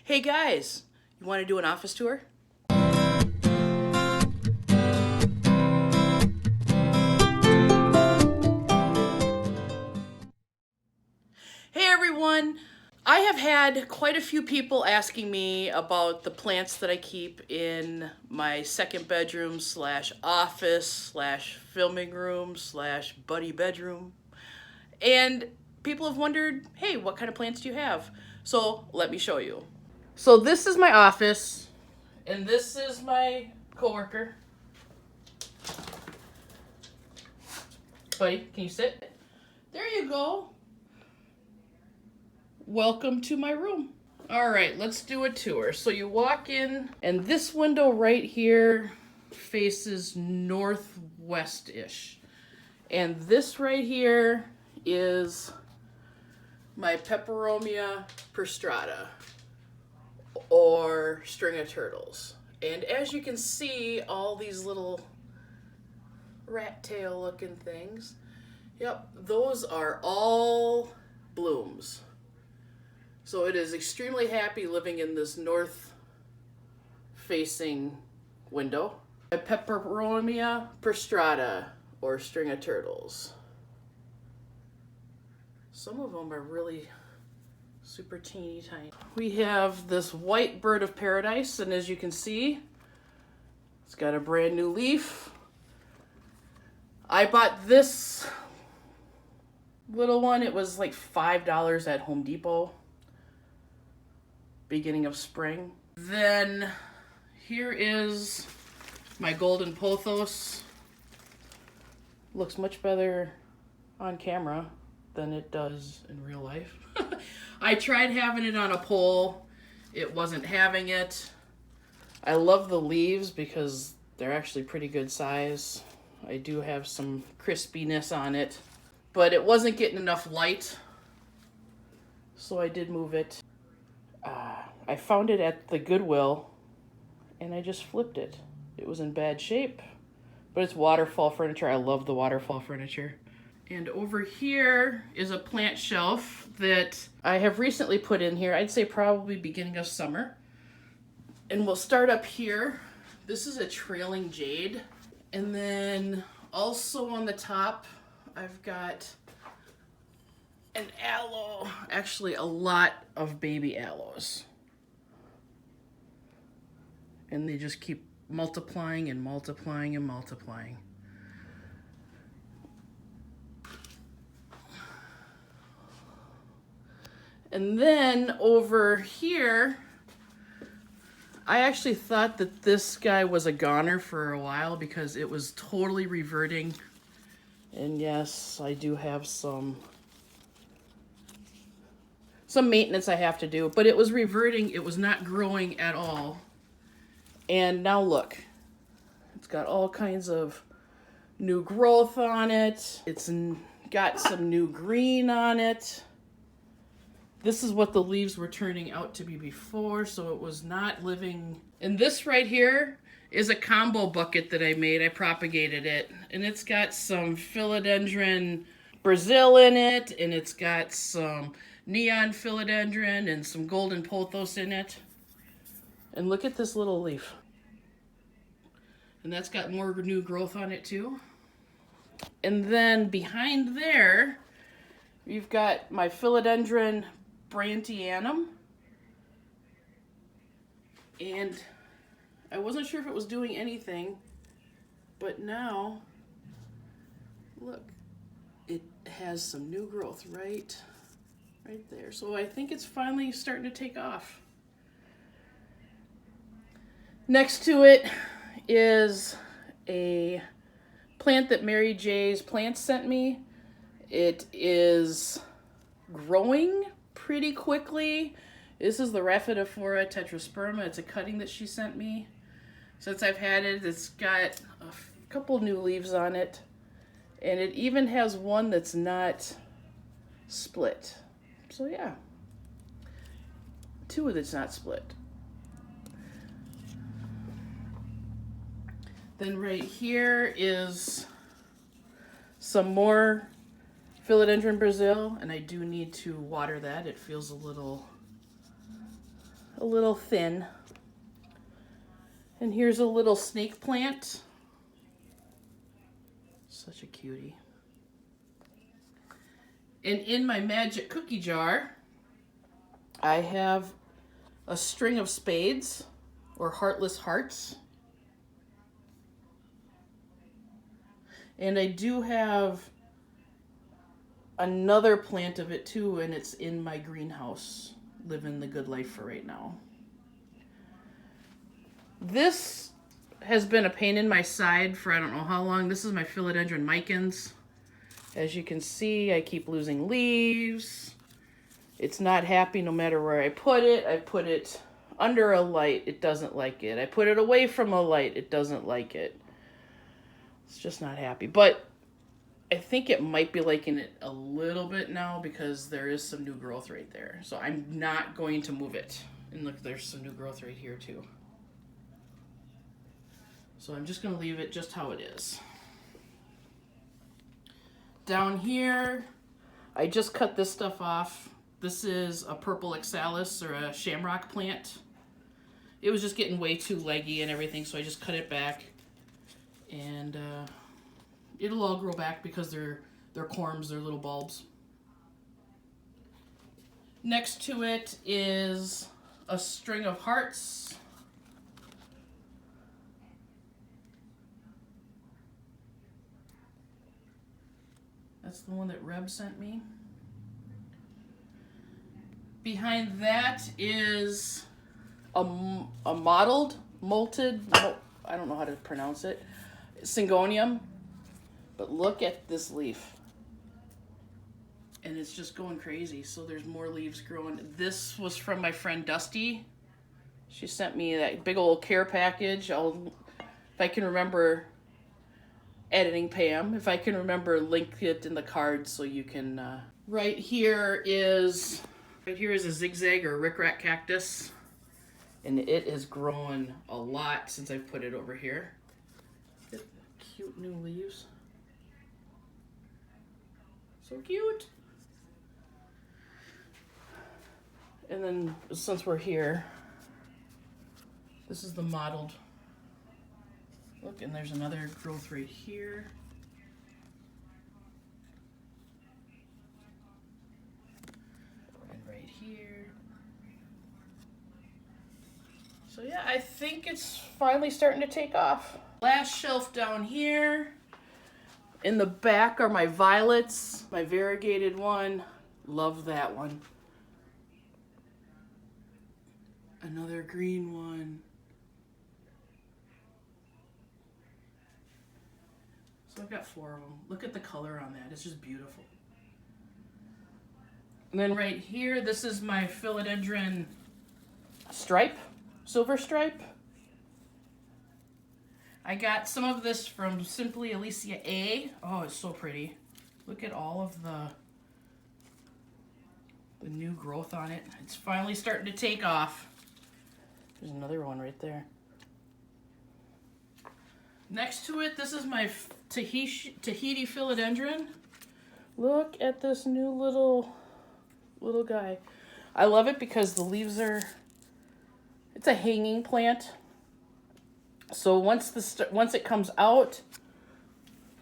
Hey guys, you want to do an office tour? Hey everyone! I have had quite a few people asking me about the plants that I keep in my second bedroom slash office slash filming room slash buddy bedroom. And people have wondered, hey, what kind of plants do you have? So let me show you. So this is my office, and this is my coworker. Buddy, can you sit? There you go. Welcome to my room. All right, let's do a tour. So you walk in, and this window right here faces northwest-ish. And this right here is my Peperomia prostrata, or string of turtles. And as you can see, all these little rat tail looking things, yep, those are all blooms. So it is extremely happy living in this north facing window. My Peperomia prostrata, or string of turtles. Some of them are really super teeny tiny. We have this white bird of paradise, and as you can see, it's got a brand new leaf. I bought this little one. It was like $5 at Home Depot, beginning of spring. Then here is my golden pothos. Looks much better on camera than it does in real life. I tried having it on a pole. It wasn't having it. I love the leaves because they're actually pretty good size. I do have some crispiness on it, but it wasn't getting enough light, so I did move it. I found it at the Goodwill, and I just flipped it. It was in bad shape, but it's waterfall furniture. I love the waterfall furniture. And over here is a plant shelf that I have recently put in here. I'd say probably beginning of summer. And we'll start up here. This is a trailing jade. And then also on the top, I've got an aloe. Actually, a lot of baby aloes. And they just keep multiplying and multiplying and multiplying. And then over here, I actually thought that this guy was a goner for a while because it was totally reverting. And yes, I do have some maintenance I have to do, but it was reverting. It was not growing at all. And now look, it's got all kinds of new growth on it. It's got some new green on it. This is what the leaves were turning out to be before, so it was not living. And this right here is a combo bucket that I made. I propagated it, and it's got some Philodendron Brazil in it, and it's got some neon philodendron and some golden pothos in it. And look at this little leaf. And that's got more new growth on it too. And then behind there, you've got my Philodendron Brandianum. And I wasn't sure if it was doing anything, but now, look, it has some new growth right there. So I think it's finally starting to take off. Next to it is a plant that Mary J's Plants sent me. It is growing pretty quickly. This is the Raphidophora Tetrasperma. It's a cutting that she sent me. Since I've had it, it's got a couple new leaves on it. And it even has one that's not split. So yeah, two that's not split. Then right here is some more Philodendron Brazil, and I do need to water that. It feels a little a little thin. And here's a little snake plant. Such a cutie. And in my magic cookie jar, I have a string of spades, or heartless hearts. And I do have another plant of it too, and it's in my greenhouse, living the good life for right now. This has been a pain in my side for I don't know how long. This is my Philodendron micans. As you can see, I keep losing leaves. It's not happy no matter where I put it. I put it under a light, it doesn't like it. I put it away from a light, it doesn't like it. It's just not happy. But I think it might be liking it a little bit now because there is some new growth right there. So I'm not going to move it. And look, there's some new growth right here too. So I'm just going to leave it just how it is. Down here, I just cut this stuff off. This is a purple oxalis, or a shamrock plant. It was just getting way too leggy and everything, so I just cut it back. And it'll all grow back because they're corms, they're little bulbs. Next to it is a string of hearts. That's the one that Reb sent me. Behind that is a molted, I don't know how to pronounce it, Syngonium. But look at this leaf. And it's just going crazy. So there's more leaves growing. This was from my friend Dusty. She sent me that big old care package. If I can remember editing Pam, if I can remember, link it in the cards so you can. Right here is a zigzag or Rickrack Cactus. And it has grown a lot since I've put it over here. Look at the cute new leaves. So cute. And then since we're here, this is the mottled. Look, and there's another growth right here. And right here. So yeah, I think it's finally starting to take off. Last shelf down here. In the back are my violets, my variegated one. Love that one. Another green one. So I've got 4 of them. Look at the color on that. It's just beautiful. And then right here, this is my Philodendron stripe, silver stripe. I got some of this from Simply Alicia A. Oh, it's so pretty. Look at all of the new growth on it. It's finally starting to take off. There's another one right there. Next to it, this is my Tahiti Philodendron. Look at this new little guy. I love it because the leaves are, it's a hanging plant. So once it comes out,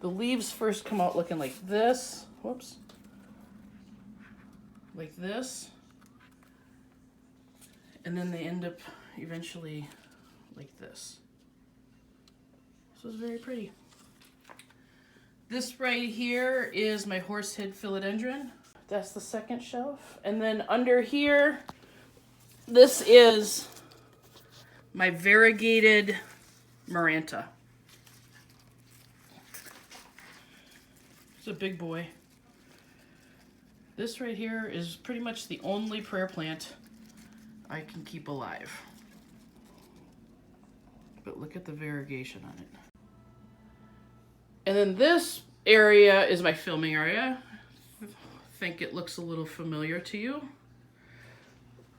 the leaves first come out looking like this. Whoops. Like this. And then they end up eventually like this. So it's very pretty. This right here is my horsehead philodendron. That's the second shelf. And then under here, this is my variegated Maranta. It's a big boy. This right here is pretty much the only prayer plant I can keep alive. But look at the variegation on it. And then this area is my filming area. I think it looks a little familiar to you.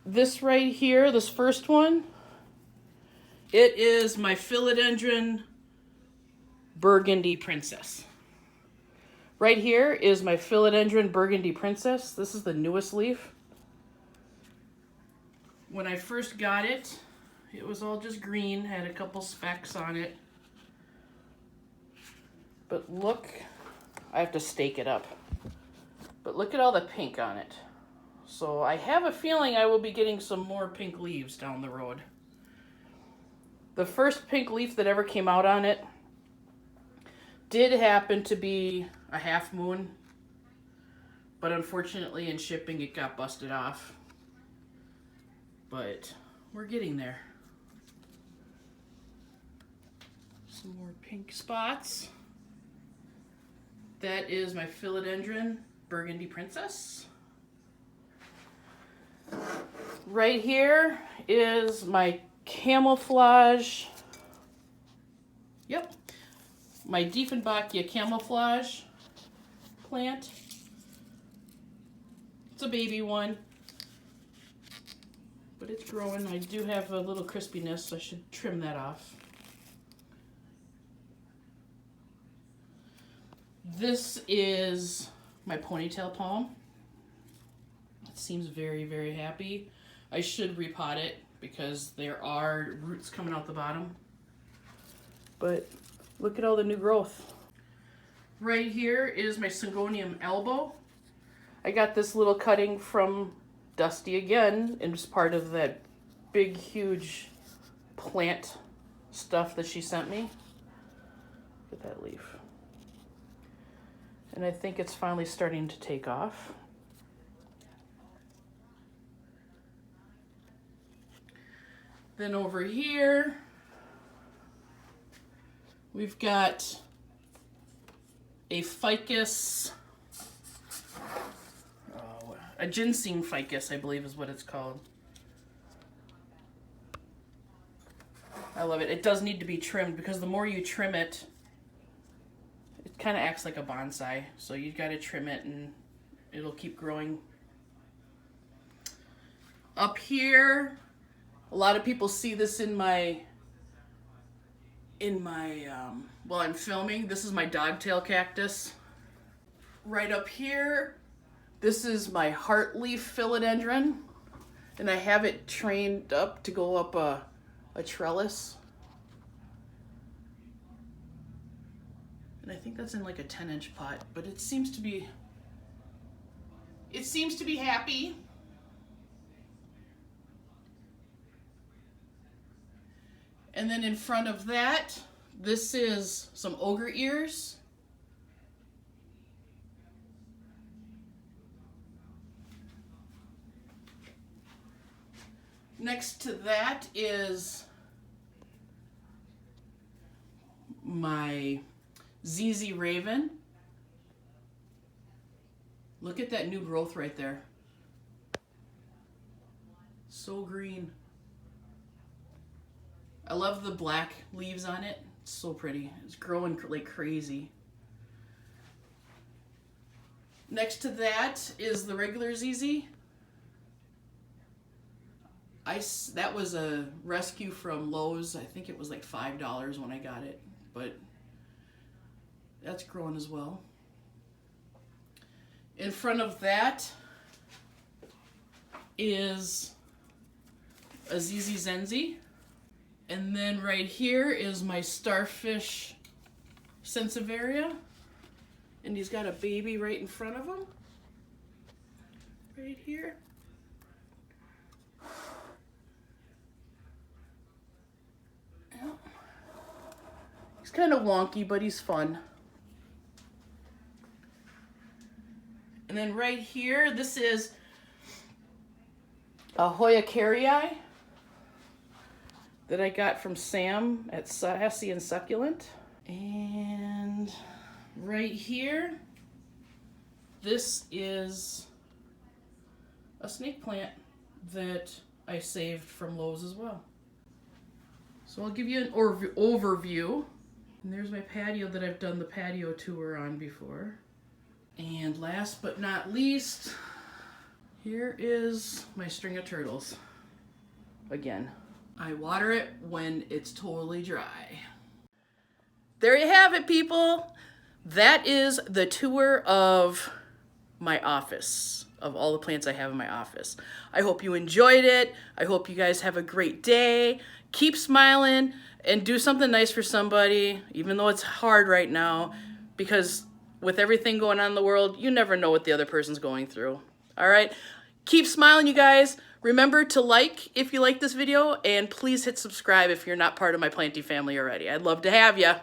This right here, this first one, it is my Philodendron Burgundy Princess. Right here is my Philodendron Burgundy Princess. This is the newest leaf. When I first got it, it was all just green, had a couple specks on it. But look, I have to stake it up. But look at all the pink on it. So I have a feeling I will be getting some more pink leaves down the road. The first pink leaf that ever came out on it did happen to be a half moon, but unfortunately in shipping it got busted off. But we're getting there. Some more pink spots. That is my Philodendron Burgundy Princess. Right here is my Camouflage. Yep. My Dieffenbachia Camouflage plant. It's a baby one, but it's growing. I do have a little crispiness, so I should trim that off. This is my Ponytail Palm. It seems very, very happy. I should repot it because there are roots coming out the bottom. But look at all the new growth. Right here is my Syngonium Elbow. I got this little cutting from Dusty again, and it's part of that big, huge plant stuff that she sent me. Look at that leaf. And I think it's finally starting to take off. Then over here, we've got a ficus, a Ginseng Ficus, I believe is what it's called. I love it. It does need to be trimmed because the more you trim it, it kind of acts like a bonsai. So you've got to trim it and it'll keep growing. Up here, a lot of people see this in my while I'm filming. This is my Tail Cactus. Right up here, this is my heartleaf philodendron, and I have it trained up to go up a trellis. And I think that's in like a 10-inch pot, but it seems to be happy. And then in front of that, this is some ogre ears. Next to that is my ZZ Raven. Look at that new growth right there. So green. I love the black leaves on it. It's so pretty. It's growing like crazy. Next to that is the regular ZZ. That was a rescue from Lowe's. I think it was like $5 when I got it, but that's growing as well. In front of that is a ZZ Zenzi. And then right here is my Starfish Sensivaria. And he's got a baby right in front of him. Right here. Yeah. He's kind of wonky, but he's fun. And then right here, this is a Hoya Carrii that I got from Sam at Sassy and Succulent. And right here, this is a snake plant that I saved from Lowe's as well. So I'll give you an overview. And there's my patio that I've done the patio tour on before. And last but not least, here is my string of turtles. Again, I water it when it's totally dry. There you have it, people. That is the tour of my office, of all the plants I have in my office. I hope you enjoyed it. I hope you guys have a great day. Keep smiling and do something nice for somebody, even though it's hard right now, because with everything going on in the world, you never know what the other person's going through. All right? Keep smiling, you guys. Remember to like if you like this video, and please hit subscribe if you're not part of my Planty family already. I'd love to have you. All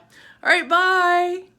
right, bye.